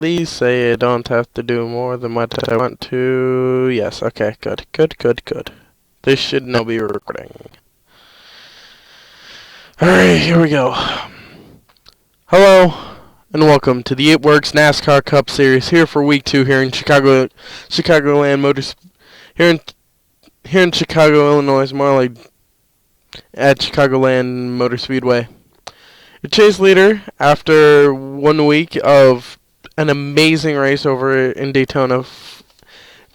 Please say I don't have to do more than what I want to. Yes, okay, good. This should now be recording. Alright, here we go. Hello, and welcome to the ItWorks NASCAR Cup Series here for week 2 here in ChcagoLand Motors. Here in Chicago, Illinois, more like at ChcagoLand Motor Speedway. Your chase leader, after 1 week of an amazing race over in Daytona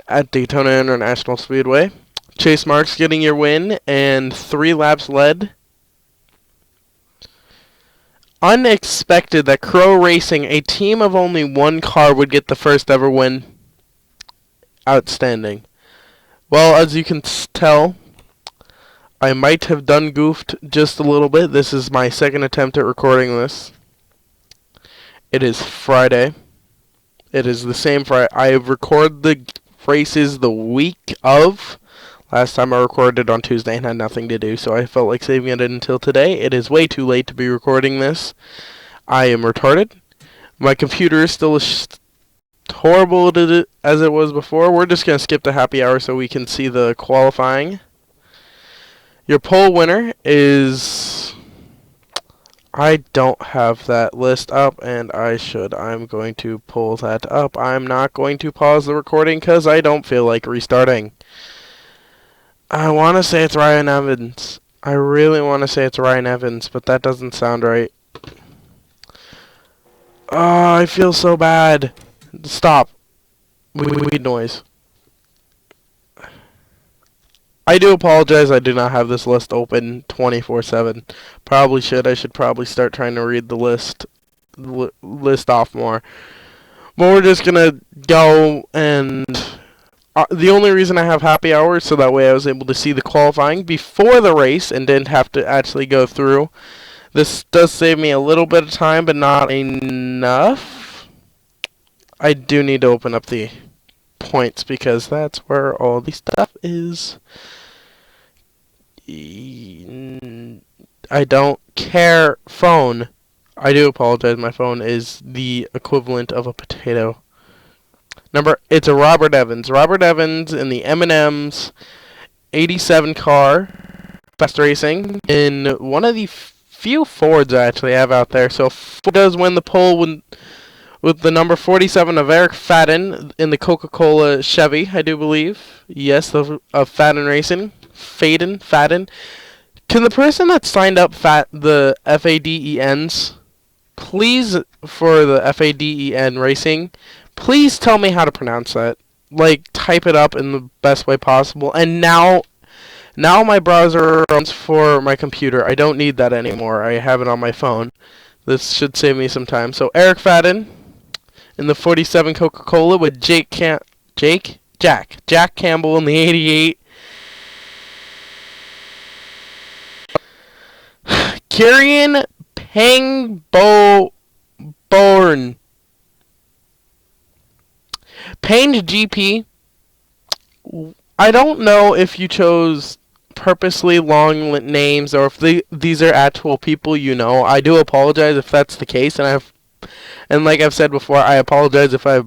at Daytona International Speedway, Chase Marks getting your win and 3 laps led. Unexpected that Crow Racing, a team of only 1 car, would get the first ever win. Outstanding. Well, as you can tell, I might have done goofed just a little bit. This is my second attempt at recording this. It is Friday. It is the same Friday. I record the races the week of. Last time I recorded on Tuesday and had nothing to do, so I felt like saving it until today. It is way too late to be recording this. I am retarded. My computer is still as horrible as it was before. We're just going to skip the happy hour so we can see the qualifying. Your pole winner is... I don't have that list up, and I should. I'm going to pull that up. I'm not going to pause the recording because I don't feel like restarting. I want to say it's Ryan Evans. I really want to say it's Ryan Evans, but that doesn't sound right. Oh, I feel so bad. Stop. Weed noise. I do apologize. I do not have this list open 24/7. Probably should. I should probably start trying to read the list off more. But we're just gonna go and... the only reason I have happy hour is so that way I was able to see the qualifying before the race and didn't have to actually go through. This does save me a little bit of time, but not enough. I do need to open up the points because that's where all the stuff is. I don't care. Phone. I do apologize. My phone is the equivalent of a potato. It's a Robert Evans. Robert Evans in the M&M's 87 car, Fast Racing, in one of the few Fords I actually have out there. So Ford does win the pole with the number 47 of Eric Fadden in the Coca-Cola Chevy, I do believe. Yes, of Fadden Racing. Fadden. Can the person that signed up the FADENs, please, for the FADEN Racing, please tell me how to pronounce that. Like, type it up in the best way possible. And now my browser runs for my computer. I don't need that anymore. I have it on my phone. This should save me some time. So, Eric Fadden in the 47 Coca-Cola with Jack Campbell in the 88. Kieran Pangborn. Pained GP. I don't know if you chose purposely long names or if these are actual people you know. I do apologize if that's the case, and like I've said before, I apologize if I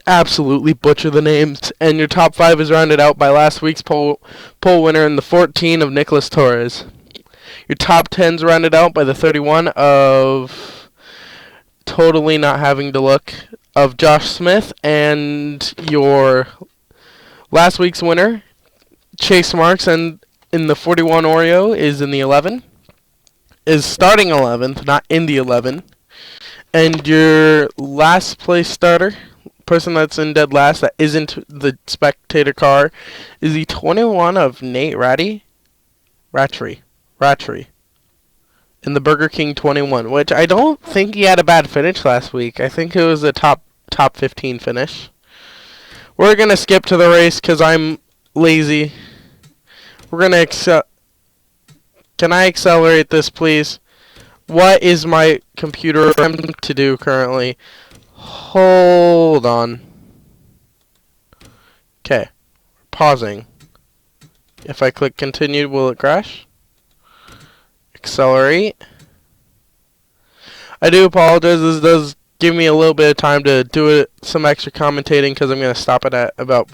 absolutely butcher the names. And your top 5 is rounded out by last week's pole winner in the 14 of Nicholas Torres. Your top 10's rounded out by the 31 of totally not having to look of Josh Smith, and your last week's winner, Chase Marks, and in the 41 Oreo is in the 11, is starting 11th, not in the 11, and your last place starter, person that's in dead last that isn't the spectator car, is the 21 of Nate Rattree in the Burger King 21, which I don't think he had a bad finish last week. I think it was a top 15 finish. We're going to skip to the race because I'm lazy. We're going to Can I accelerate this, please? What is my computer attempting to do currently? Hold on. Okay. Pausing. If I click continue, will it crash? Accelerate. I do apologize. This does give me a little bit of time to do some extra commentating because I'm going to stop it at about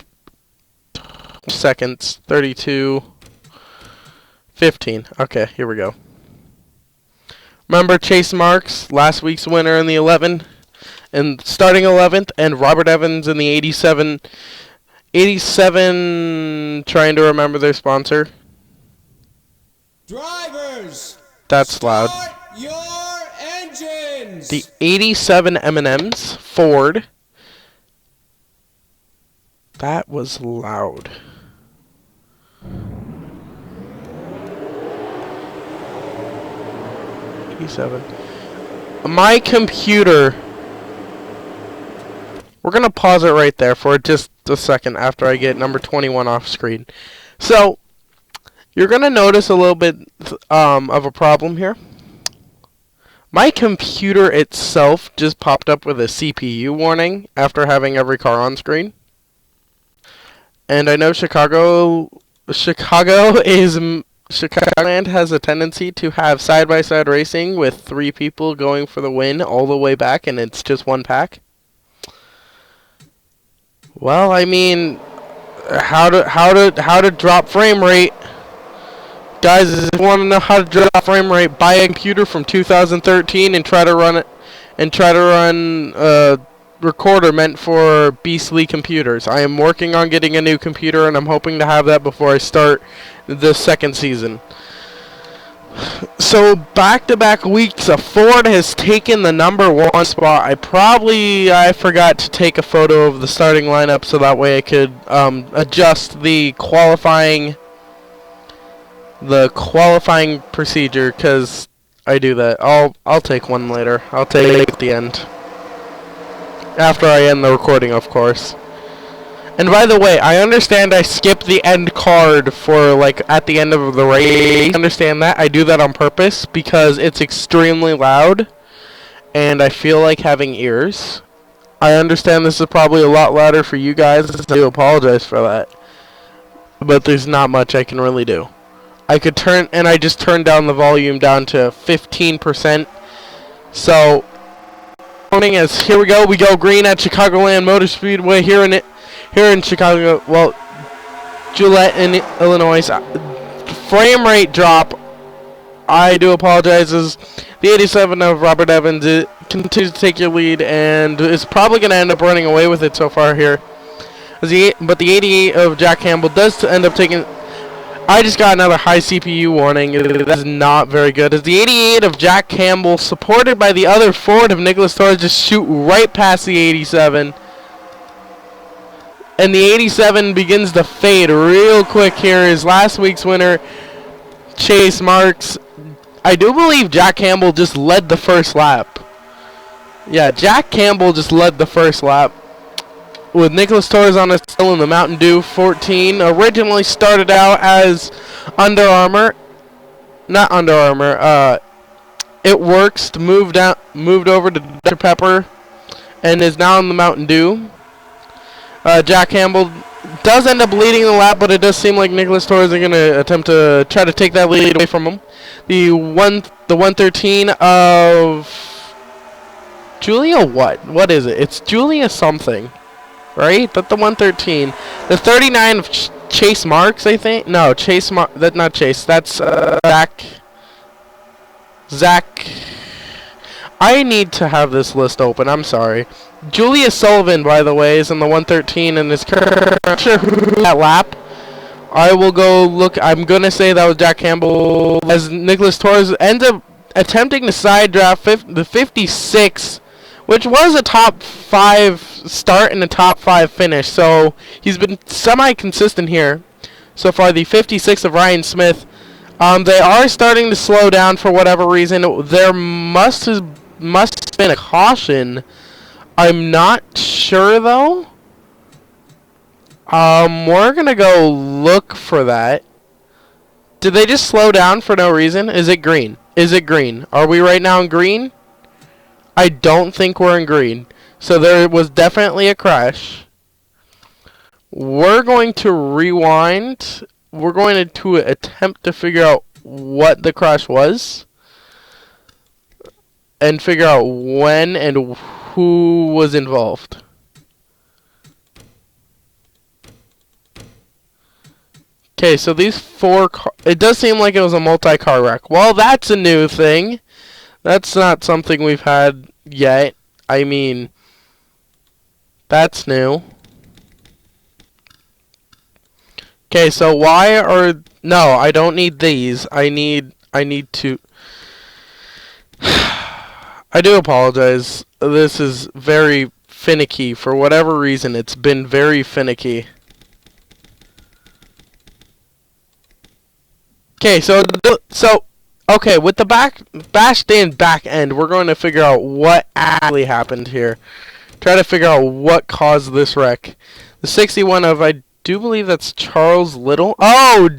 seconds. 32:15. Okay, here we go. Remember Chase Marks, last week's winner in the 11 and starting 11th, and Robert Evans in the 87. 87, trying to remember their sponsor. Drivers, that's loud. start your engines. The 87 M&Ms, Ford. That was loud. My computer. We're going to pause it right there for just a second after I get number 21 off screen. So, you're going to notice a little bit of a problem here. My computer itself just popped up with a CPU warning after having every car on screen. And I know ChcagoLand has a tendency to have side-by-side racing with 3 people going for the win all the way back, and it's just one pack. Well, I mean, how to drop frame rate? Guys, if you want to know how to drop frame rate, buy a computer from 2013 and try to run it, and try to run a recorder meant for beastly computers. I am working on getting a new computer, and I'm hoping to have that before I start the second season. So back-to-back weeks, a Ford has taken the number 1 spot. I forgot to take a photo of the starting lineup so that way I could adjust the qualifying procedure, because I do that. I'll take one later. I'll take it at the end. After I end the recording, of course. And by the way, I understand I skipped the end card for, like, at the end of the race. I understand that. I do that on purpose because it's extremely loud, and I feel like having ears. I understand this is probably a lot louder for you guys. I do apologize for that. But there's not much I can really do. I just turned down the volume down to 15%. So, here we go. We go green at ChcagoLand Motor Speedway here in Chicago. Well, Joliet Illinois. Frame rate drop. I do apologize. Is the 87 of Robert Evans. It continues to take your lead and is probably going to end up running away with it so far here. But the 88 of Jack Campbell does end up taking. I just got another high CPU warning. That's not very good. As the 88 of Jack Campbell, supported by the other Ford of Nicholas Torres, just shoot right past the 87. And the 87 begins to fade real quick here. Is last week's winner, Chase Marks. I do believe Jack Campbell just led the first lap. Yeah, Jack Campbell just led the first lap. With Nicholas Torres on his tail in the Mountain Dew 14. Originally started out as Under Armour. Not Under Armour. ItWorks moved over to Dr. Pepper and is now in the Mountain Dew. Jack Campbell does end up leading the lap, but it does seem like Nicholas Torres is going to attempt to try to take that lead away from him. The 113 of Julia what? What is it? It's Julia something. Right? That's the 113. The 39 of Chase Marks, I think. No, Chase Marks. That's not Chase. That's Zach. I need to have this list open. I'm sorry. Julia Sullivan, by the way, is in the 113 and is currently that lap. I will go look. I'm going to say that was Jack Campbell. As Nicholas Torres ends up attempting to side draft the 56, which was a top 5 start and a top 5 finish. So he's been semi-consistent here. So far, the 56 of Ryan Smith. They are starting to slow down for whatever reason. There must have been a caution. I'm not sure, though. We're going to go look for that. Did they just slow down for no reason? Is it green? Is it green? Are we right now in green? I don't think we're in green. So there was definitely a crash. We're going to rewind. We're going to attempt to figure out what the crash was. And figure out when and who was involved. Okay, so these four it does seem like it was a multi-car wreck. Well, that's a new thing. That's not something we've had yet. I mean, that's new. Okay, so why are... No, I don't need these. I need to... I do apologize. This is very finicky. For whatever reason, it's been very finicky. Okay, so okay, with the bashed in back end, we're going to figure out what actually happened here. Try to figure out what caused this wreck. The 61 of, I do believe that's Charles Little. Oh,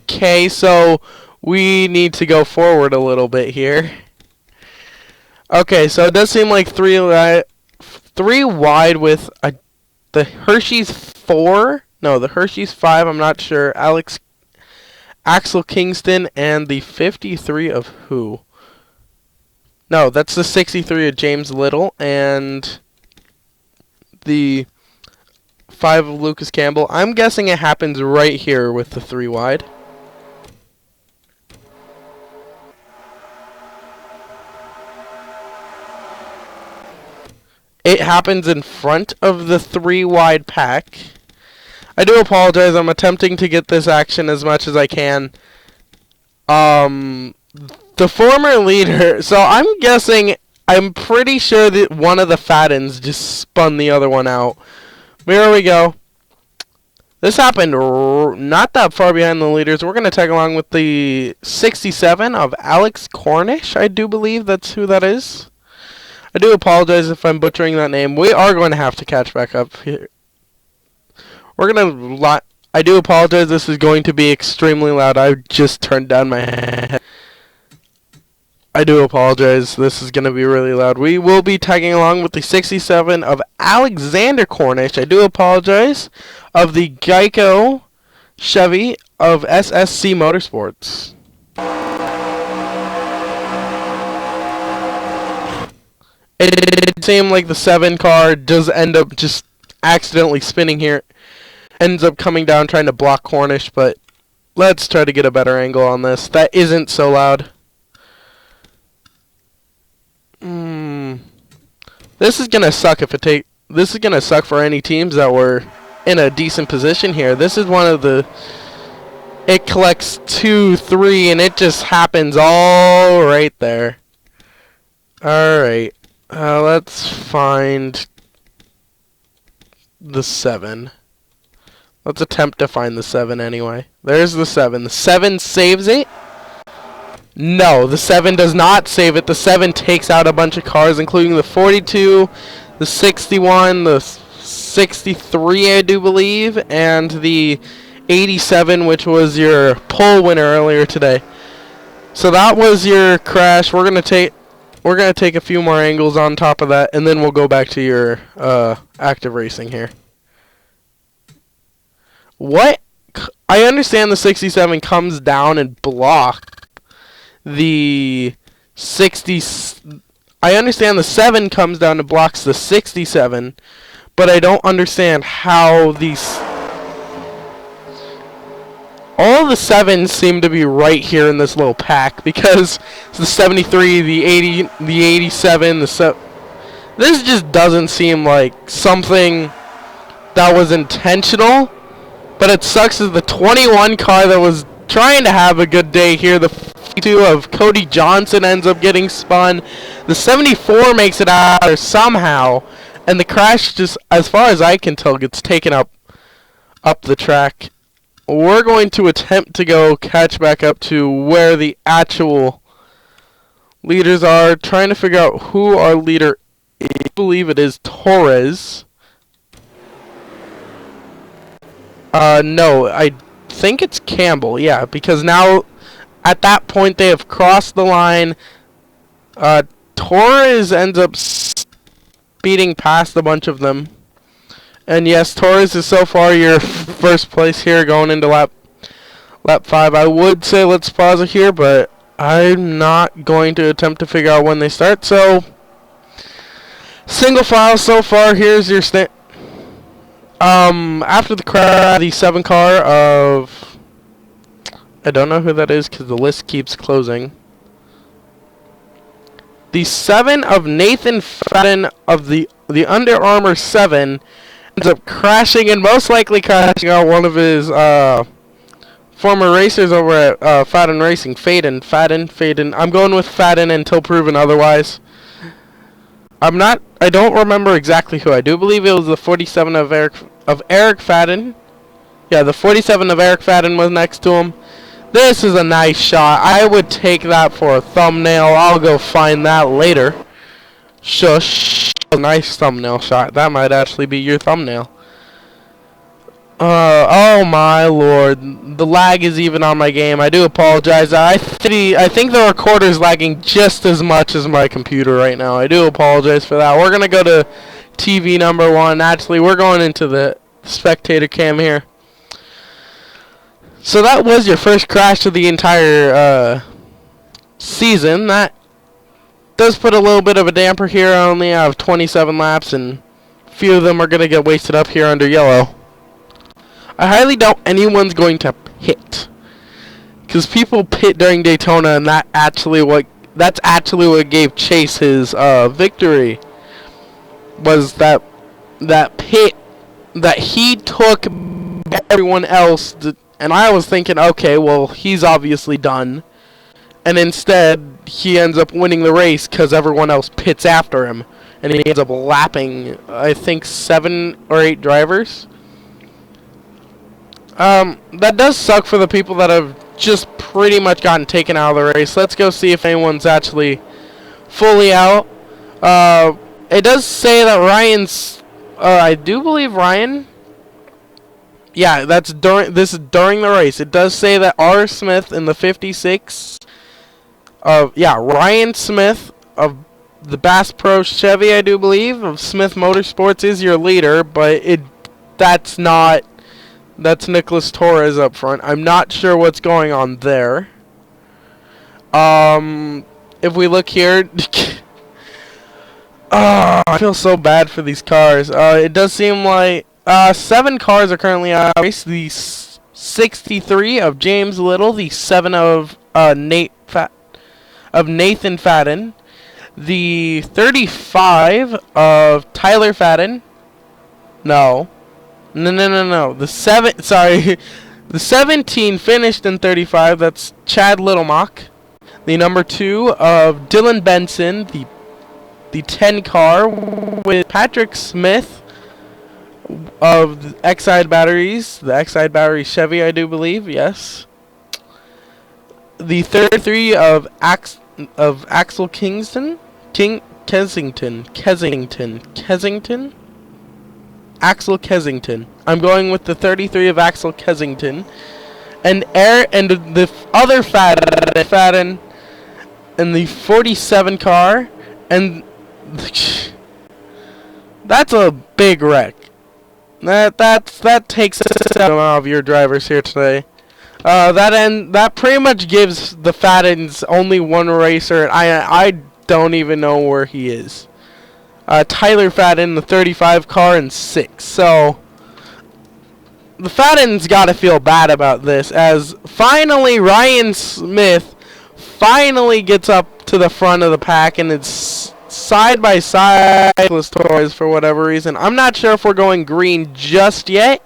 okay, so we need to go forward a little bit here. Okay, so it does seem like three wide with the Hershey's 4. No, the Hershey's 5. I'm not sure. Axel Kingston and the 53 of who? No, that's the 63 of James Little and the 5 of Lucas Campbell. I'm guessing it happens right here with the 3 wide. It happens in front of the 3 wide pack. I do apologize. I'm attempting to get this action as much as I can. The former leader... So I'm guessing... I'm pretty sure that one of the Fattens just spun the other one out. Here we go. This happened not that far behind the leaders. We're going to tag along with the 67 of Alex Cornish. I do believe that's who that is. I do apologize if I'm butchering that name. We are going to have to catch back up here. We're going to... I do apologize. This is going to be extremely loud. I just turned down my head. I do apologize. This is going to be really loud. We will be tagging along with the 67 of Alexander Cornish. I do apologize. Of the Geico Chevy of SSC Motorsports. It seemed like the 7 car does end up just accidentally spinning here. Ends up coming down trying to block Cornish, but let's try to get a better angle on this. That isn't so loud. This is gonna suck if it this is gonna suck for any teams that were in a decent position here. This is one of the... It collects 2, 3, and it just happens all right there. Alright. Let's find the 7. Let's attempt to find the 7 anyway. There's the 7. The 7 saves it. No, the 7 does not save it. The 7 takes out a bunch of cars, including the 42, the 61, the 63, I do believe, and the 87, which was your pole winner earlier today. So that was your crash. We're gonna take a few more angles on top of that, and then we'll go back to your active racing here. What? I understand the 67 comes down and blocks the 60. I understand the 7 comes down and blocks the 67, but I don't understand how these... All the 7s seem to be right here in this little pack, because the 73, the 80, the 87, the this just doesn't seem like something that was intentional. But it sucks as the 21 car that was trying to have a good day here, the 52 of Cody Johnson ends up getting spun. The 74 makes it out there somehow, and the crash just, as far as I can tell, gets taken up the track. We're going to attempt to go catch back up to where the actual leaders are, trying to figure out who our leader is. I believe it is Torres. No, I think it's Campbell, yeah, because now, at that point, they have crossed the line. Torres ends up speeding past a bunch of them. And yes, Torres is so far your first place here going into lap 5. I would say let's pause it here, but I'm not going to attempt to figure out when they start, so Single file so far. Here's your after the crash, the 7 car of, I don't know who that is because the list keeps closing. The 7 of Nathan Fadden of the Under Armour 7 ends up crashing and most likely crashing on one of his former racers over at Fadden Racing. Fadden. I'm going with Fadden until proven otherwise. I don't remember exactly who. I do believe it was the 47 of Eric Fadden. Yeah, the 47 of Eric Fadden was next to him. This is a nice shot. I would take that for a thumbnail. I'll go find that later. Shush. Nice thumbnail shot. That might actually be your thumbnail. Oh my lord. The lag is even on my game. I do apologize. I think the recorder's lagging just as much as my computer right now. I do apologize for that. We're going to go to TV number 1. Actually, we're going into the spectator cam here. So that was your first crash of the entire season. That does put a little bit of a damper here. I only have 27 laps, and a few of them are going to get wasted up here under yellow. I highly doubt anyone's going to pit, because people pit during Daytona, and that's actually what gave Chase his victory. Was that pit that he took everyone else, and I was thinking, okay, well, he's obviously done, and instead he ends up winning the race because everyone else pits after him, and he ends up lapping, I think, 7 or 8 drivers. That does suck for the people that have just pretty much gotten taken out of the race. Let's go see if anyone's actually fully out. It does say that Ryan's, I do believe Ryan, yeah, this is during the race. It does say that R. Smith in the 56 Ryan Smith of the Bass Pro Chevy, I do believe, of Smith Motorsports is your leader, but that's Nicholas Torres up front. I'm not sure what's going on there. If we look here, I feel so bad for these cars. It does seem like 7 cars are currently out of race. The 63 of James Little, the 7 of Nathan Fadden, the 35 of Tyler Fadden. No. The 17 finished in 35. That's Chad Littlemock. The number 2 of Dylan Benson. The 10 car with Patrick Smith of the Exide Batteries. The Exide Batteries Chevy, I do believe. Yes. The 33 of Axel Kensington. Axel Kensington. I'm going with the 33 of Axel Kensington. And the other Fadden in the 47 car. And that's a big wreck. That takes 7 of your drivers here today. That pretty much gives the Faddens only one racer, and I don't even know where he is. Tyler Fadden, the 35 car, and 6. So the Faddens got to feel bad about this, as finally Ryan Smith finally gets up to the front of the pack, and it's side by side with Torres for whatever reason. I'm not sure if we're going green just yet.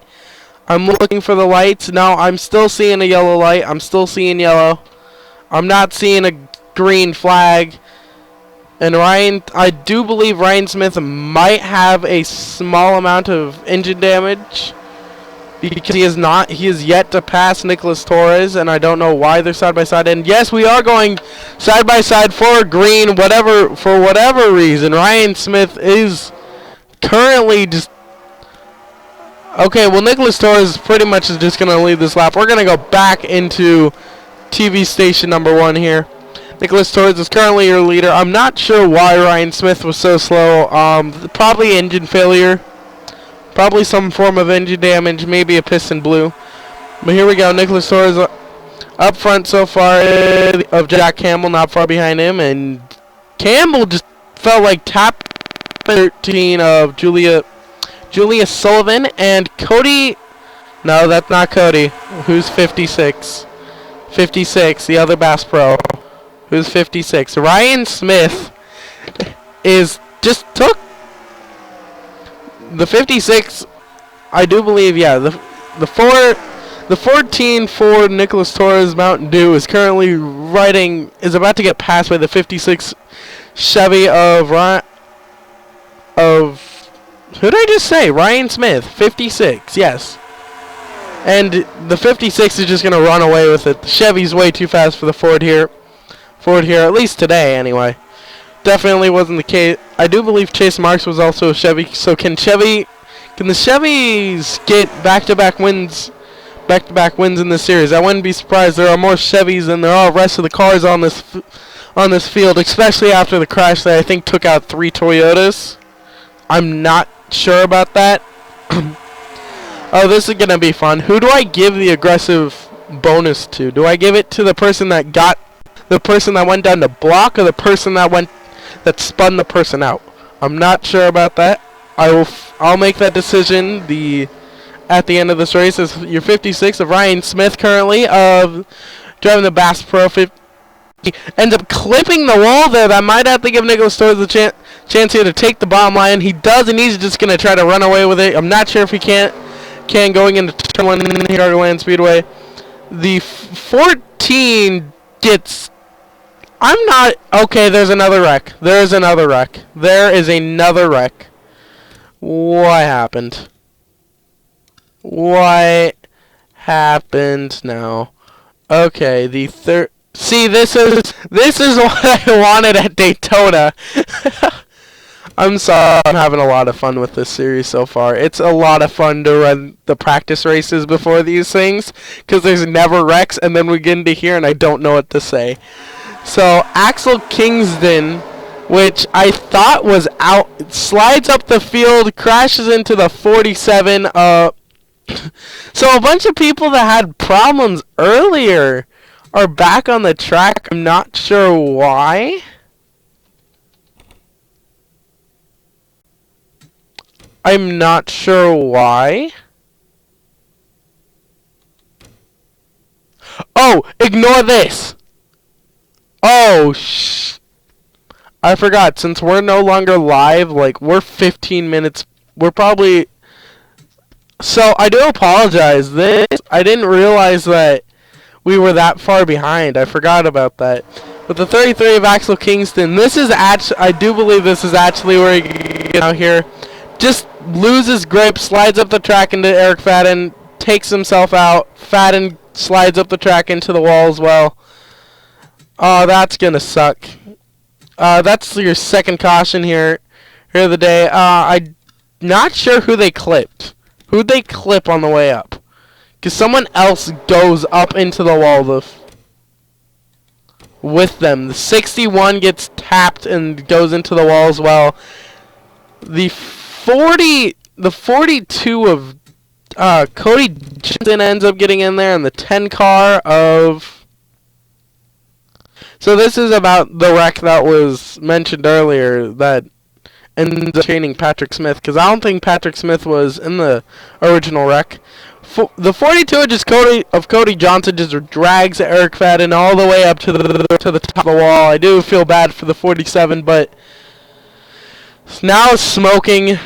I'm looking for the lights. No, I'm still seeing a yellow light. I'm still seeing yellow. I'm not seeing a green flag. And I do believe Ryan Smith might have a small amount of engine damage, because he is yet to pass Nicholas Torres, and I don't know why they're side by side. And yes, we are going side by side for green, for whatever reason. Ryan Smith is currently just okay. Well, Nicholas Torres pretty much is just gonna lead this lap. We're gonna go back into TV station number 1 here. Nicholas Torres is currently your leader. I'm not sure why Ryan Smith was so slow. Probably engine failure. Probably some form of engine damage. Maybe a piston blew. But here we go. Nicholas Torres up front so far of Jack Campbell, not far behind him. And Campbell just felt like tapped 13 of Julia Sullivan and Cody. No, that's not Cody. Who's 56? 56, the other Bass Pro. Who's 56? Ryan Smith is just took the 56. I do believe, yeah. The 14 Ford Nicholas Torres Mountain Dew is currently is about to get passed by the 56 Chevy of who did I just say? Ryan Smith, 56. Yes. And the 56 is just going to run away with it. The Chevy's way too fast for the Ford here. At least today, anyway. Definitely wasn't the case. I do believe Chase Marks was also a Chevy. So can the Chevys get back-to-back wins in this series? I wouldn't be surprised. There are more Chevys than there are rest of the cars on this field, especially after the crash that I think took out 3 Toyotas. I'm not sure about that. Oh, this is gonna be fun. Who do I give the aggressive bonus to? Do I give it to the person that went down the block, or the person that spun the person out? I'm not sure about that. I'll make that decision at the end of this race. Is your 56 of Ryan Smith currently of driving the Bass Pro 50. He ends up clipping the wall there. That might have to give Nicholas Torres the chance here to take the bottom line. He does, and he's just gonna try to run away with it. I'm not sure if he can going into turn 1 in ChcagoLand Speedway. The 14 gets. I'm not okay. There's another wreck. There is another wreck. What happened? What happened now? Okay, the third. See, this is what I wanted at Daytona. I'm sorry, I'm having a lot of fun with this series so far. It's a lot of fun to run the practice races before these things, because there's never wrecks, and then we get into here and I don't know what to say. So, Axel Kingston, which I thought was out, slides up the field, crashes into the 47. So a bunch of people that had problems earlier are back on the track. I'm not sure why. Oh, ignore this. Oh, I forgot. Since we're no longer live, like, we're 15 minutes. We're probably. So, I do apologize. I didn't realize that we were that far behind. I forgot about that. But the 33 of Axel Kingston, I do believe this is actually where he gets out here. Just loses grip, slides up the track into Eric Fadden, takes himself out. Fadden slides up the track into the wall as well. Oh, that's gonna suck. That's your second caution here of the day. I'm not sure who they clipped. Who'd they clip on the way up? Because someone else goes up into the wall with them. The 61 gets tapped and goes into the wall as well. The 42 of Cody Jensen ends up getting in there, and the 10 car of. So this is about the wreck that was mentioned earlier that ends up chaining Patrick Smith, because I don't think Patrick Smith was in the original wreck. The 42 just Cody Johnson just drags Eric Fadden all the way up to the top of the wall. I do feel bad for the 47, but now it's smoking.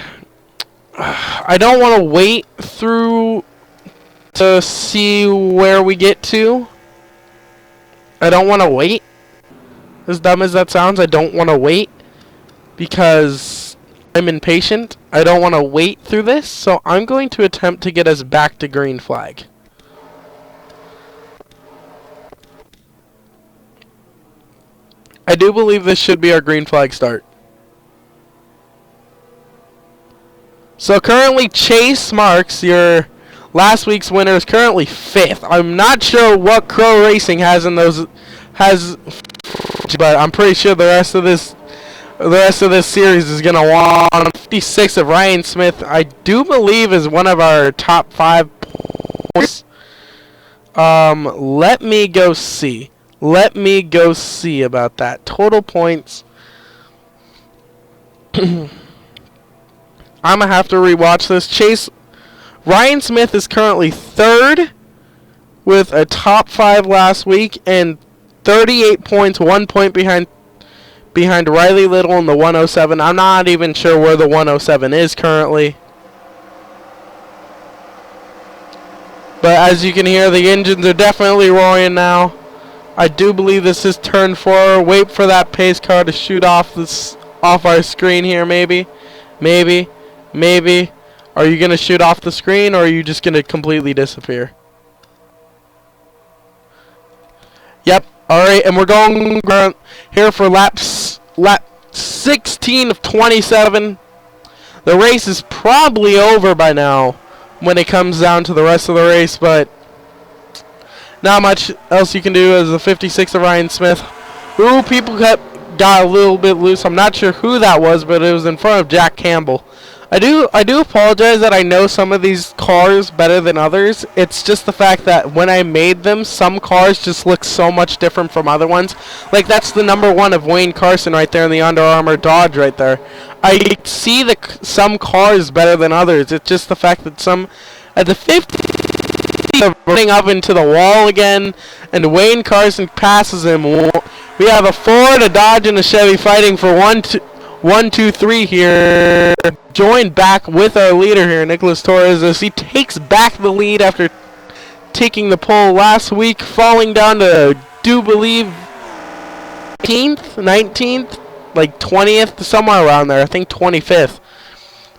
I don't want to wait through to see where we get to. I don't want to wait. As dumb as that sounds, I don't want to wait because I'm impatient. I don't want to wait through this, so I'm going to attempt to get us back to green flag. I do believe this should be our green flag start. So currently Chase Marks, your last week's winner, is currently 5th. I'm not sure what Crow Racing has, but I'm pretty sure the rest of this series is gonna want 56 of Ryan Smith. I do believe is one of our top 5 points. Let me go see about that. Total points. I'm going to have to rewatch this. Ryan Smith is currently third with a top 5 last week and 38 points, 1 point behind Riley Little in the 107. I'm not even sure where the 107 is currently. But as you can hear, the engines are definitely roaring now. I do believe this is turn 4. Wait for that pace car to shoot off our screen here, maybe. Are you going to shoot off the screen, or are you just going to completely disappear? Yep. Alright, and we're going here for lap 16 of 27. The race is probably over by now when it comes down to the rest of the race, but not much else you can do as the 56 of Ryan Smith. Ooh, people got a little bit loose. I'm not sure who that was, but it was in front of Jack Campbell. I do apologize that I know some of these cars better than others. It's just the fact that when I made them, some cars just look so much different from other ones. Like, that's the number 1 of Wayne Carson right there in the Under Armour Dodge right there. I see some cars better than others. It's just the fact that some at the 50 are running up into the wall again, and Wayne Carson passes him. We have a Ford, a Dodge, and a Chevy fighting for 1, 2, 3 here. Joined back with our leader here, Nicholas Torres, as he takes back the lead after taking the pole last week, falling down to, do believe, 19th, like 20th, somewhere around there. I think 25th.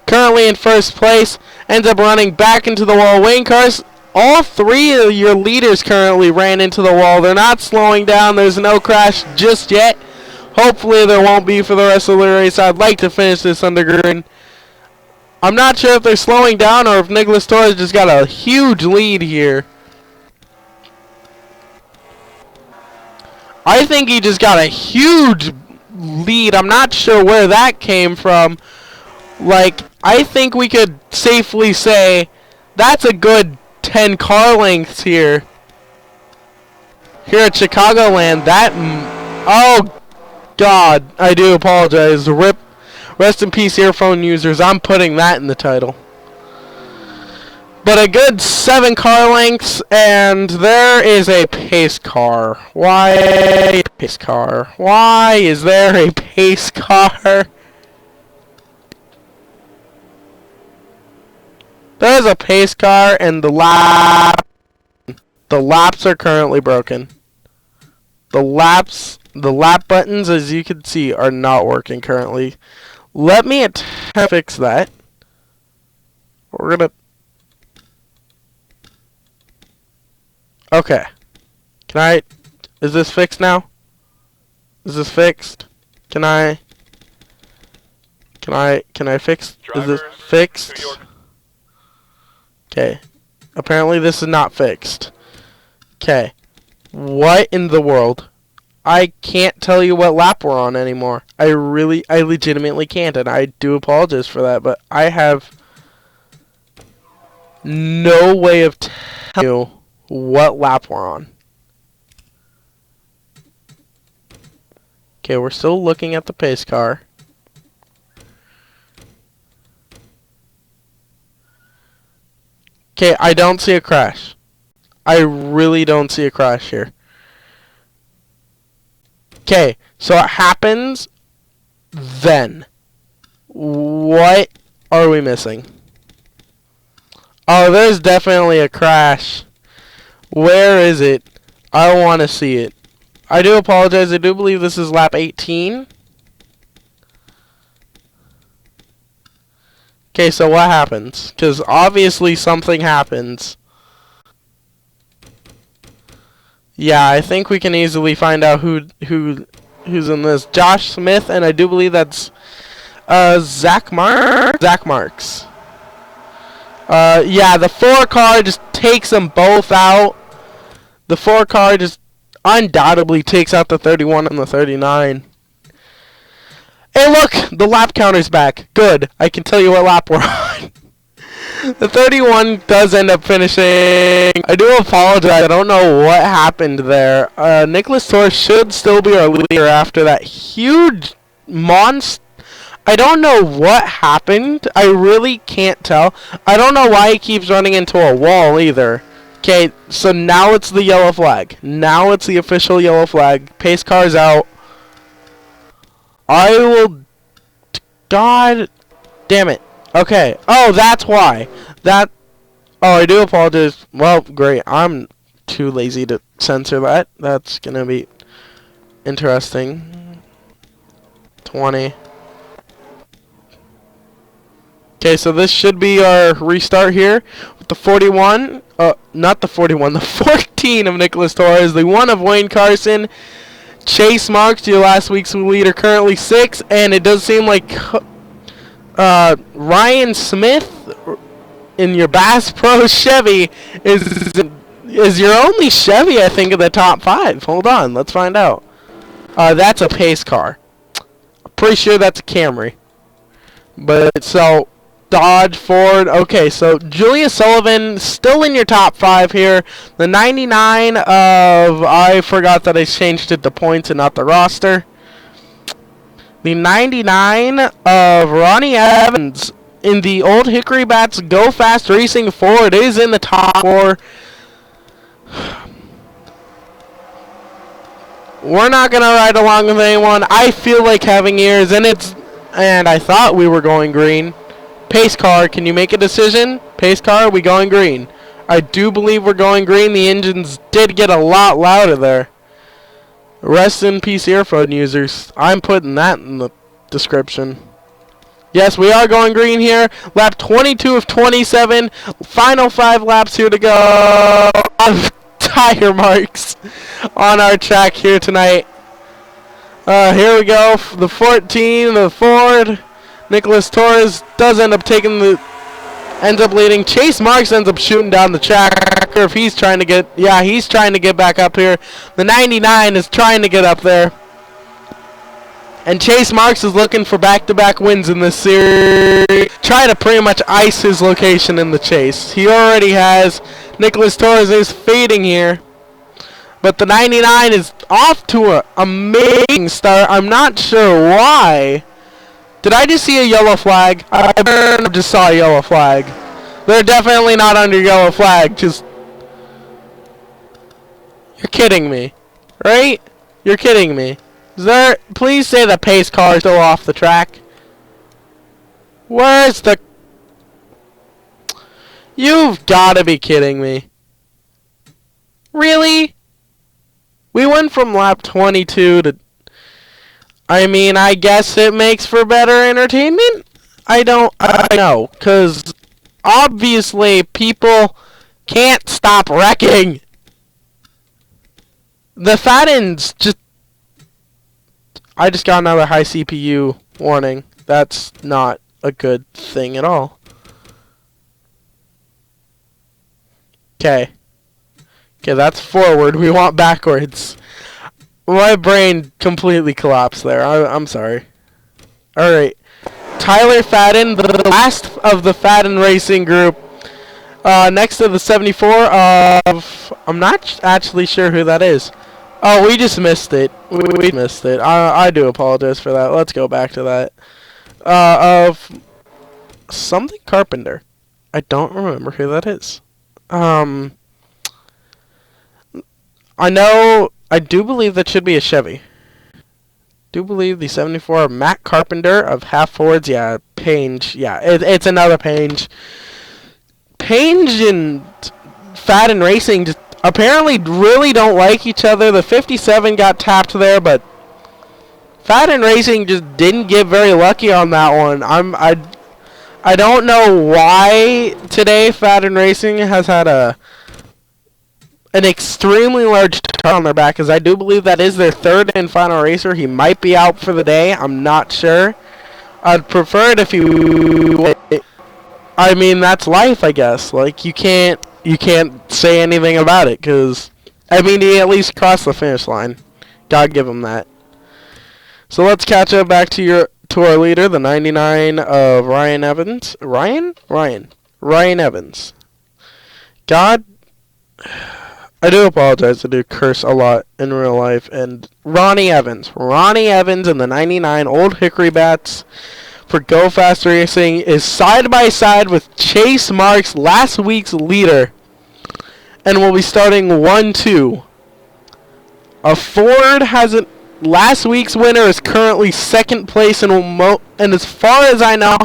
Currently in first place, ends up running back into the wall. Wayne Carson, all 3 of your leaders currently ran into the wall. They're not slowing down. There's no crash just yet. Hopefully there won't be for the rest of the race. I'd like to finish this under green. I'm not sure if they're slowing down or if Nicholas Torres just got a huge lead here. I think he just got a huge lead. I'm not sure where that came from. Like, I think we could safely say that's a good 10 car lengths here. Here at ChcagoLand, oh God, I do apologize. Rest in peace, earphone users. I'm putting that in the title. But a good 7 car lengths, and there is a pace car. Why pace car? Why is there a pace car? There's a pace car, and the laps are currently broken. The lap buttons, as you can see, are not working currently. Let me attempt to fix that. Okay. Is this fixed now? Is this fixed? Can I fix? Is this fixed? Okay. Apparently this is not fixed. Okay. What in the world? I can't tell you what lap we're on anymore. I legitimately can't, and I do apologize for that, but I have no way of telling you what lap we're on. Okay, we're still looking at the pace car. Okay, I don't see a crash. I really don't see a crash here. Okay, so it happens then. What are we missing? Oh, there's definitely a crash. Where is it? I want to see it. I do apologize. I do believe this is lap 18. Okay, so what happens? Because obviously something happens. Yeah, I think we can easily find out who's in this. Josh Smith, and I do believe that's Zach Marks. Yeah, the 4 car just takes them both out. The 4 car just undoubtedly takes out the 31 and the 39. Hey, look, the lap counter's back. Good. I can tell you what lap we're on. The 31 does end up finishing. I do apologize. I don't know what happened there. Nicholas Torres should still be our leader after that huge monster. I don't know what happened. I really can't tell. I don't know why he keeps running into a wall either. Okay, so now it's the yellow flag. Now it's the official yellow flag. Pace car's out. I will... God damn it. Okay. Oh, that's why. That... Oh, I do apologize. Well, great. I'm too lazy to censor that. That's gonna be interesting. 20. Okay, so this should be our restart here with the 41. Not the 41, the 14 of Nicholas Torres, the 1 of Wayne Carson. Chase Marks, your last week's leader, currently 6, and it does seem like Ryan Smith in your Bass Pro Chevy is your only Chevy, I think, in the top 5. Hold on, let's find out. That's a pace car. I'm pretty sure that's a Camry. But so Dodge, Ford. Okay, so Julius Sullivan still in your top 5 here. The 99 of, I forgot that I changed it to points and not the roster. The 99 of Ronnie Evans in the Old Hickory Bats Go Fast Racing Ford is in the top 4. We're not going to ride along with anyone. I feel like having ears, and I thought we were going green. Pace car, can you make a decision? Pace car, are we going green? I do believe we're going green. The engines did get a lot louder there. Rest in peace, earphone users. I'm putting that in the description. Yes, we are going green here. Lap 22 of 27. Final 5 laps here to go. Tire marks on our track here tonight. Here we go. The 14, the Ford. Nicholas Torres does end up ends up leading. Chase Marks ends up shooting down the track. If he's trying to get, he's trying to get back up here. The 99 is trying to get up there. And Chase Marks is looking for back-to-back wins in this series. Try to pretty much ice his location in the chase. He already has. Nicholas Torres is fading here. But the 99 is off to an amazing start. I'm not sure why. Did I just see a yellow flag? I just saw a yellow flag. They're definitely not under yellow flag. Just... You're kidding me. Right? You're kidding me. Please say the pace car is still off the track. Where's the... You've got to be kidding me. Really? We went from lap 22 to... I mean, I guess it makes for better entertainment? I know, because obviously people can't stop wrecking. The Fattens just... I just got another high CPU warning. That's not a good thing at all. Okay. Okay, that's forward. We want backwards. My brain completely collapsed there. I'm sorry. Alright. Tyler Fadden, the last of the Fadden Racing group. Next to the 74 of... I'm not actually sure who that is. Oh, we just missed it. We missed it. I do apologize for that. Let's go back to that. Of... Something Carpenter. I don't remember who that is. I do believe that should be a Chevy. Do believe the 74 of Matt Carpenter of Half Forwards. Yeah, Page. Yeah, it's another Page. Page and Fadden Racing just apparently really don't like each other. The 57 got tapped there, but Fadden Racing just didn't get very lucky on that one. I don't know why today Fadden Racing has had an extremely large target on their back, because I do believe that is their third and final racer. He might be out for the day. I'm not sure. I'd prefer it if he... I mean, that's life, I guess. Like, you can't say anything about it, because, I mean, he at least crossed the finish line. Gotta give him that. So let's catch up back to our leader, the 99 of Ryan Evans. Ryan Evans. God... I do apologize. I do curse a lot in real life. And Ronnie Evans in the 99 Old Hickory Bats for Go Fast Racing is side by side with Chase Marks, last week's leader, and will be starting 1-2. A Ford hasn't. Last week's winner is currently second place and and as far as I know,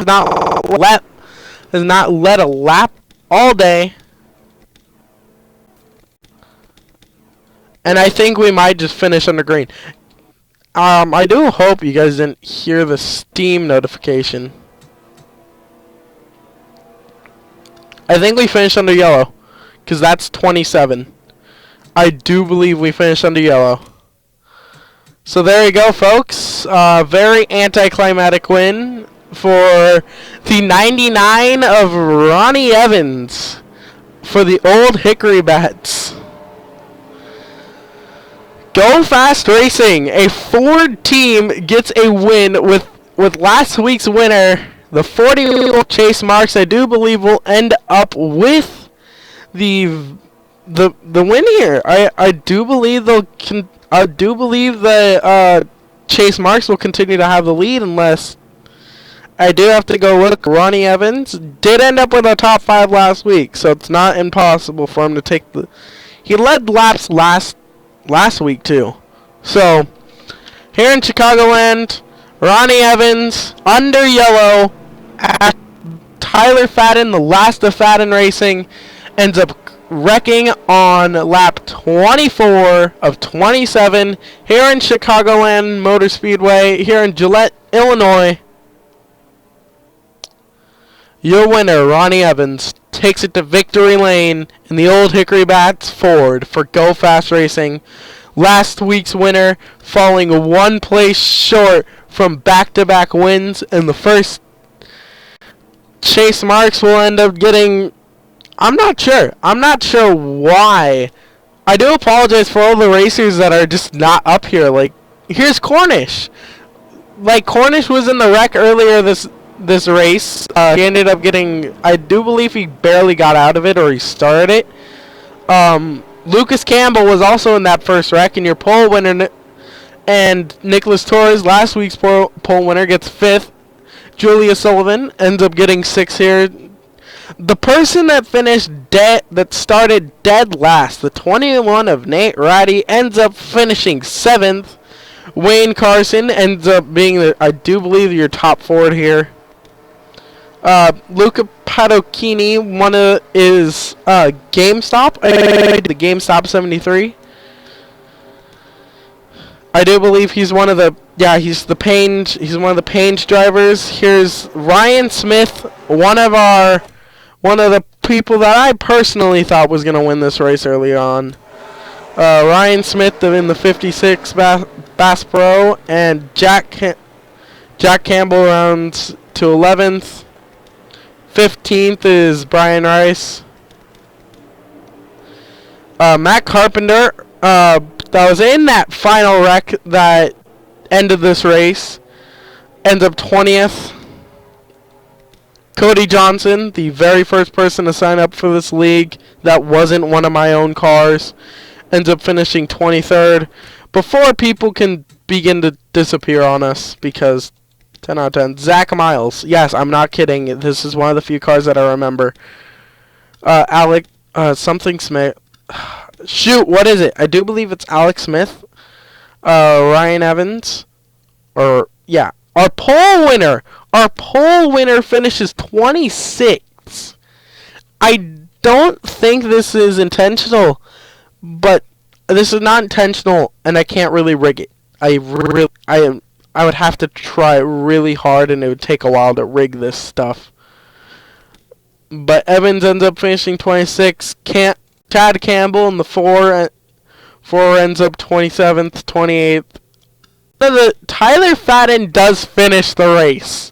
has not led a lap all day. And I think we might just finish under green. I do hope you guys didn't hear the Steam notification. I think we finished under yellow, because that's 27. I do believe we finished under yellow. So there you go, folks. Very anticlimactic win for the 99 of Ronnie Evans for the Old Hickory Bats. Go Fast Racing, a Ford team, gets a win with last week's winner, the 40 Chase Marks. I do believe will end up with the win here. I do believe the Chase Marks will continue to have the lead, unless I do have to go look. Ronnie Evans did end up with a top 5 last week, so it's not impossible for him to take the. He led laps last week too. So here in Chicagoland, Ronnie Evans under yellow. Tyler Fadden, the last of Fadden Racing, ends up wrecking on lap 24 of 27 here in Chicagoland Motor Speedway here in Joliet, Illinois. Your winner, Ronnie Evans, takes it to victory lane in the Old Hickory Bats Ford for Go Fast Racing. Last week's winner falling one place short from back-to-back wins, and the first Chase Marks will end up getting. I'm not sure why. I do apologize for all the racers that are just not up here. Like, here's Cornish. Like, Cornish was in the wreck earlier this race. He ended up getting. I do believe he barely got out of it, or he started it. Lucas Campbell was also in that first wreck, and your pole winner, and Nicholas Torres, last week's pole winner, gets 5th. Julia Sullivan ends up getting 6th here. The person that started dead last, the 21 of Nate Roddy, ends up finishing 7th. Wayne Carson ends up being, I do believe, your top Ford here. Luca Padocchini, is GameStop. The GameStop 73. I do believe he's one of the he's one of the Page drivers. Here's Ryan Smith, one of the people that I personally thought was going to win this race early on. Ryan Smith in the 56 Bass Pro, and Jack Campbell rounds to 11th. 15th is Brian Rice. Matt Carpenter, that was in that final wreck that ended this race, ends up 20th. Cody Johnson, the very first person to sign up for this league that wasn't one of my own cars, ends up finishing 23rd. Before people can begin to disappear on us, because 10 out of 10. Zach Miles. Yes, I'm not kidding. This is one of the few cars that I remember. Alec, something Smith. Shoot, what is it? I do believe it's Alex Smith. Ryan Evans. Our pole winner. Our pole winner finishes 26. I don't think this is intentional, but this is not intentional, and I can't really rig it. I would have to try really hard, and it would take a while to rig this stuff. But Evans ends up finishing 26. Chad Campbell in the 4 ends up 27th, 28th. Tyler Fadden does finish the race.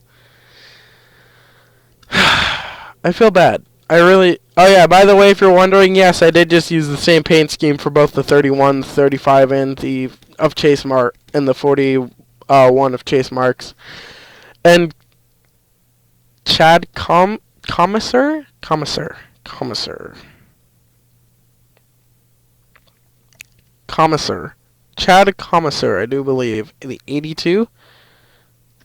I feel bad. Oh yeah, by the way, if you're wondering, yes, I did just use the same paint scheme for both the 31, 35, and the of Chase Mark, and the 41 of Chase Marks. And Chad Commissar? Chad Commissar, I do believe. The 82?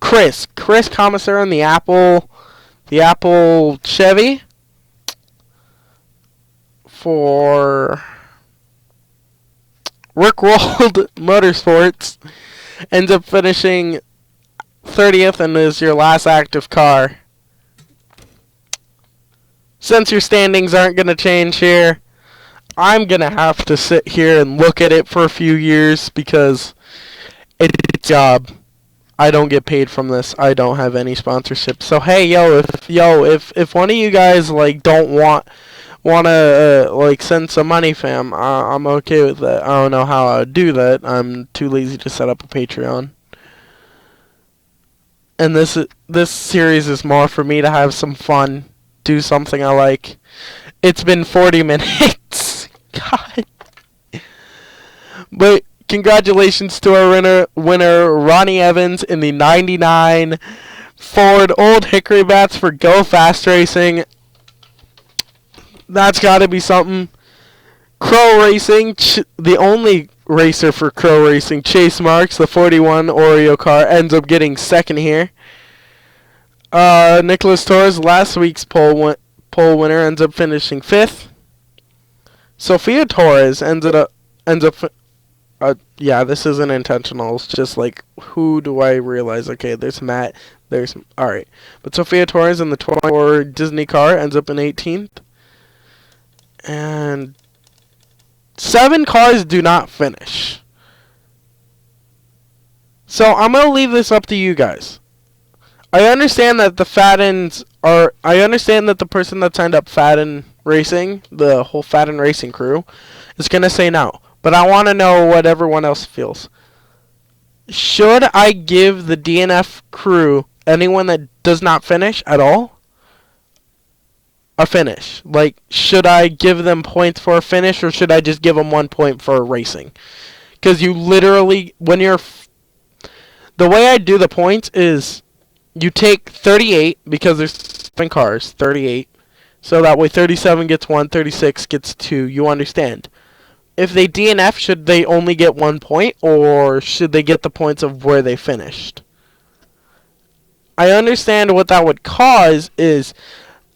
Chris Commissar in the Apple Chevy for Rickrolled Motorsports ends up finishing 30th and is your last active car. Since your standings aren't going to change here, I'm going to have to sit here and look at it for a few years because it's a job. I don't get paid from this. I don't have any sponsorship. So hey, if one of you guys like don't want to like send some money, fam, I'm okay with that. I don't know how I would do that. I'm too lazy to set up a Patreon. And this series is more for me to have some fun, do something I like. It's been 40 minutes. God. But congratulations to our winner Ronnie Evans in the 99 Ford Old Hickory Bats for Go Fast Racing. That's got to be something. Crow Racing, the only racer for Crow Racing, Chase Marks, the 41 Oreo car, ends up getting second here. Nicholas Torres, last week's poll winner, ends up finishing 5th. Sophia Torres ends up. Yeah, this isn't intentional. It's just like, who do I realize? Okay, there's Matt. Alright. But Sophia Torres in the 24 Disney car ends up in 18th. And 7 cars do not finish. So I'm going to leave this up to you guys. I understand that I understand that the person that signed up Fadden Racing, the whole Fadden Racing crew, is going to say no. But I want to know what everyone else feels. Should I give the DNF crew, anyone that does not finish at all, a finish? Like, should I give them points for a finish, or should I just give them 1 point for racing? Because you literally, the way I do the points is, you take 38, because there's 7 cars, 38. So that way 37 gets 1, 36 gets 2, you understand. If they DNF, should they only get 1 point, or should they get the points of where they finished? I understand what that would cause is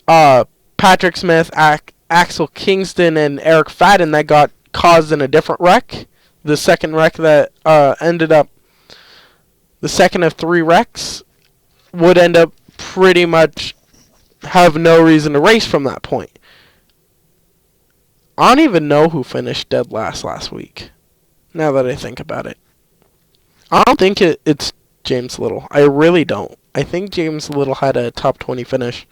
Patrick Smith, Axel Kingston, and Eric Fadden that got caused in a different wreck. The second wreck that ended up, the second of 3 wrecks, would end up pretty much have no reason to race from that point. I don't even know who finished dead last week, now that I think about it. I don't think it's James Little. I really don't. I think James Little had a top 20 finish.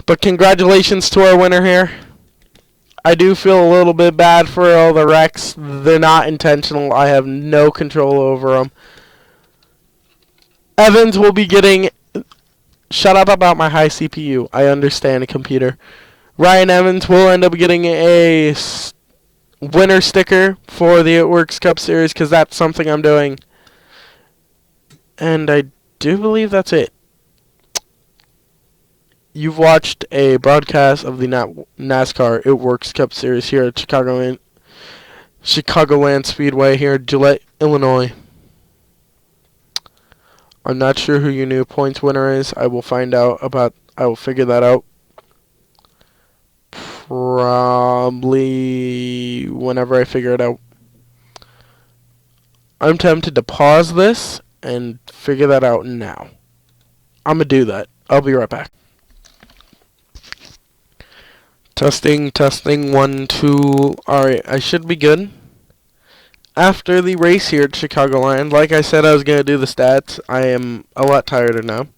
But congratulations to our winner here. I do feel a little bit bad for all the wrecks. They're not intentional. I have no control over them. Evans will be getting... Shut up about my high CPU. I understand, computer. Ryan Evans will end up getting a winner sticker for the ItWorks Cup Series, because that's something I'm doing. And I do believe that's it. You've watched a broadcast of the NASCAR ItWorks Cup Series here at ChcagoLand Speedway here at Joliet, Illinois. I'm not sure who your new points winner is. I will figure that out probably whenever I figure it out. I'm tempted to pause this and figure that out now. I'm going to do that. I'll be right back. Testing, 1, 2. Alright, I should be good. After the race here at ChicagoLand, like I said I was going to do the stats, I am a lot tireder now.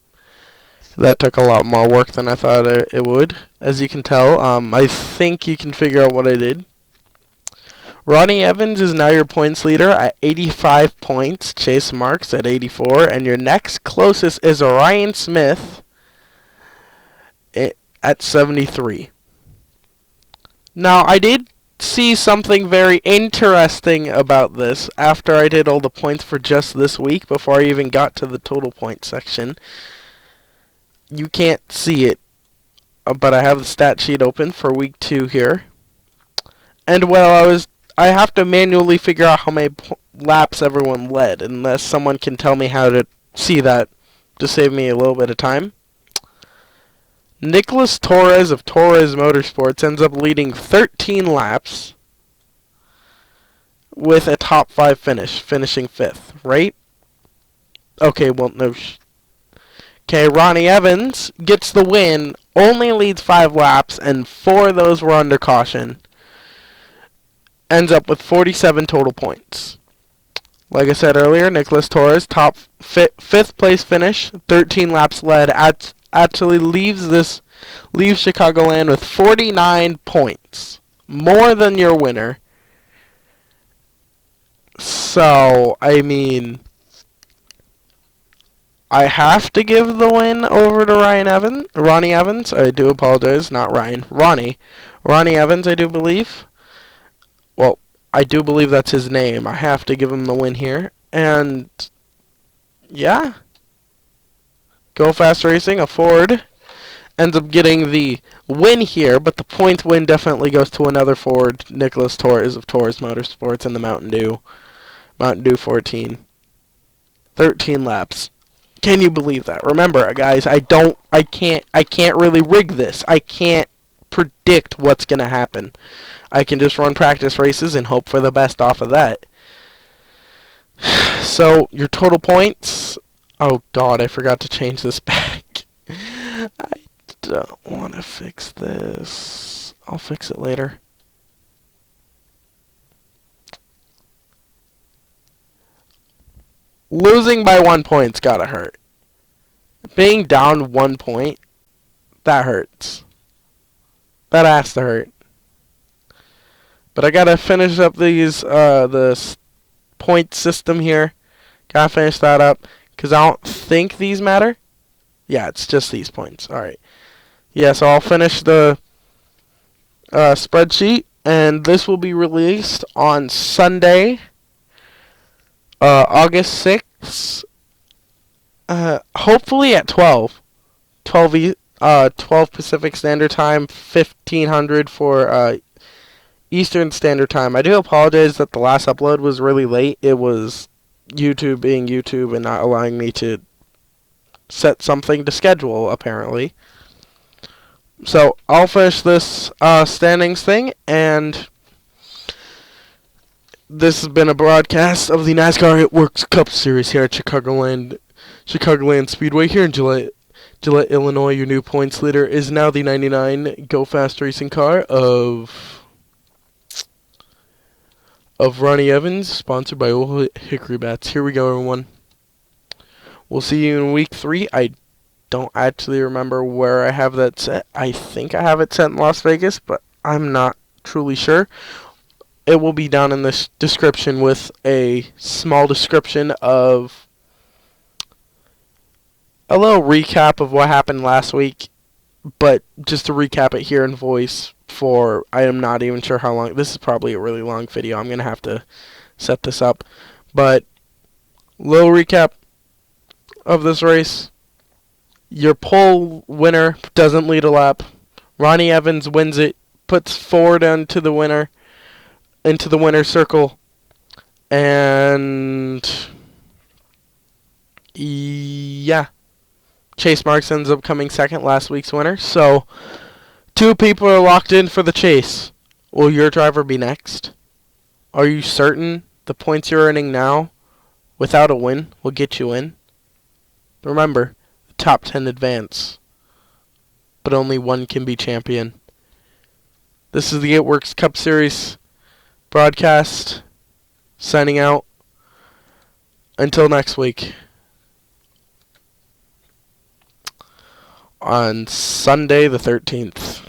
That took a lot more work than I thought it would. As you can tell, I think you can figure out what I did. Ronnie Evans is now your points leader at 85 points. Chase Marks at 84. And your next closest is Ryan Smith at 73. Now, I did see something very interesting about this after I did all the points for just this week, before I even got to the total points section. You can't see it, but I have the stat sheet open for week 2 here. And I have to manually figure out how many laps everyone led, unless someone can tell me how to see that to save me a little bit of time. Nicholas Torres of Torres Motorsports ends up leading 13 laps with a top 5 finish, finishing 5th, right? Okay, well, no. Okay, Ronnie Evans gets the win, only leads 5 laps, and 4 of those were under caution. Ends up with 47 total points. Like I said earlier, Nicholas Torres, top 5th place finish, 13 laps led, actually leaves ChcagoLand with 49 points, more than your winner. So, I mean, I have to give the win over to Ronnie Evans. I do apologize, not Ryan. Ronnie Evans, I do believe. Well, I do believe that's his name. I have to give him the win here. And, yeah. Go Fast Racing, a Ford, ends up getting the win here, but the points win definitely goes to another Ford, Nicholas Torres of Torres Motorsports, and the Mountain Dew 14. 13 laps. Can you believe that? Remember, guys, I can't really rig this. I can't predict what's going to happen. I can just run practice races and hope for the best off of that. So, your total points... Oh, God, I forgot to change this back. I don't want to fix this. I'll fix it later. Losing by 1 point's gotta hurt. Being down 1 point, that hurts. That has to hurt. But I gotta finish up these, the point system here. Gotta finish that up. Because I don't think these matter. Yeah, it's just these points. Alright. Yeah, so I'll finish the spreadsheet. And this will be released on Sunday, August 6th. Hopefully at 12. 12 Pacific Standard Time, 1500 for Eastern Standard Time. I do apologize that the last upload was really late. It was YouTube being YouTube and not allowing me to set something to schedule, apparently. So, I'll finish this standings thing, and this has been a broadcast of the NASCAR ItWorks Cup Series here at ChcagoLand Speedway here in Joliet, Illinois. Your new points leader is now the 99 Go Fast Racing car of Ronnie Evans, sponsored by Old Hickory Bats. Here we go, everyone. We'll see you in week 3. I don't actually remember where I have that set. I think I have it set in Las Vegas, but I'm not truly sure. It will be down in the description with a small description of a little recap of what happened last week, but just to recap it here in voice for, I am not even sure how long. This is probably a really long video. I'm going to have to set this up. But, little recap of this race. Your pole winner doesn't lead a lap. Ronnie Evans wins it, puts Ford into the winner's circle. And, yeah. Chase Marks ends up coming second, last week's winner. So, 2 people are locked in for the chase. Will your driver be next? Are you certain the points you're earning now, without a win, will get you in? Remember, the top 10 advance, but only one can be champion. This is the ItWorks Cup Series broadcast. Signing out. Until next week. On Sunday the 13th,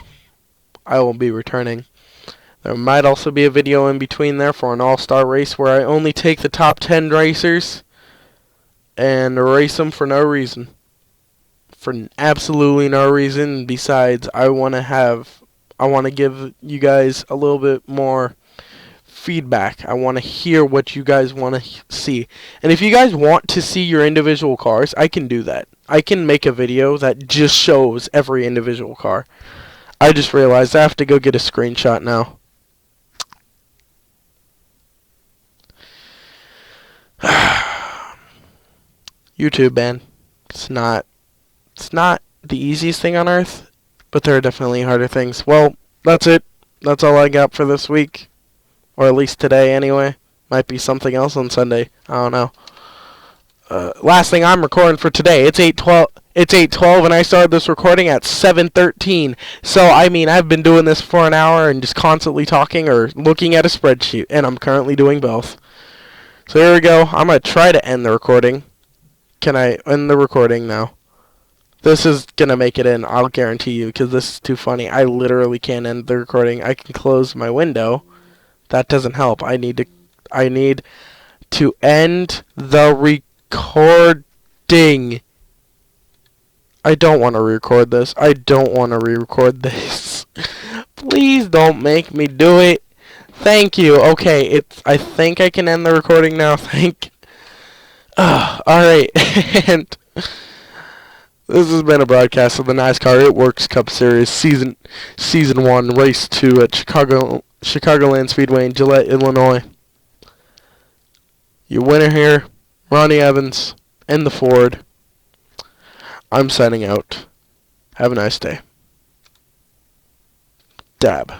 I will be returning. There might also be a video in between there for an all-star race where I only take the top 10 racers and race them for no reason. For absolutely no reason besides I want to give you guys a little bit more feedback. I want to hear what you guys want to see. And if you guys want to see your individual cars, I can do that. I can make a video that just shows every individual car. I just realized I have to go get a screenshot now. YouTube, man. It's not the easiest thing on earth, but there are definitely harder things. Well, that's it. That's all I got for this week. Or at least today, anyway. Might be something else on Sunday. I don't know. Last thing I'm recording for today. It's 8:12. It's 8:12, and I started this recording at 7:13. So, I mean, I've been doing this for an hour and just constantly talking or looking at a spreadsheet, and I'm currently doing both. So here we go. I'm going to try to end the recording. Can I end the recording now? This is going to make it in, I'll guarantee you, because this is too funny. I literally can't end the recording. I can close my window. That doesn't help. I need to end the recording. I don't want to record this. I don't want to re-record this. Please don't make me do it. Thank you. Okay, I think I can end the recording now. Alright, and this has been a broadcast of the NASCAR ItWorks Cup Series Season 1, Race 2 at ChcagoLand Speedway in Joliet, Illinois. Your winner here, Ronnie Evans, in the Ford. I'm signing out. Have a nice day. Dab.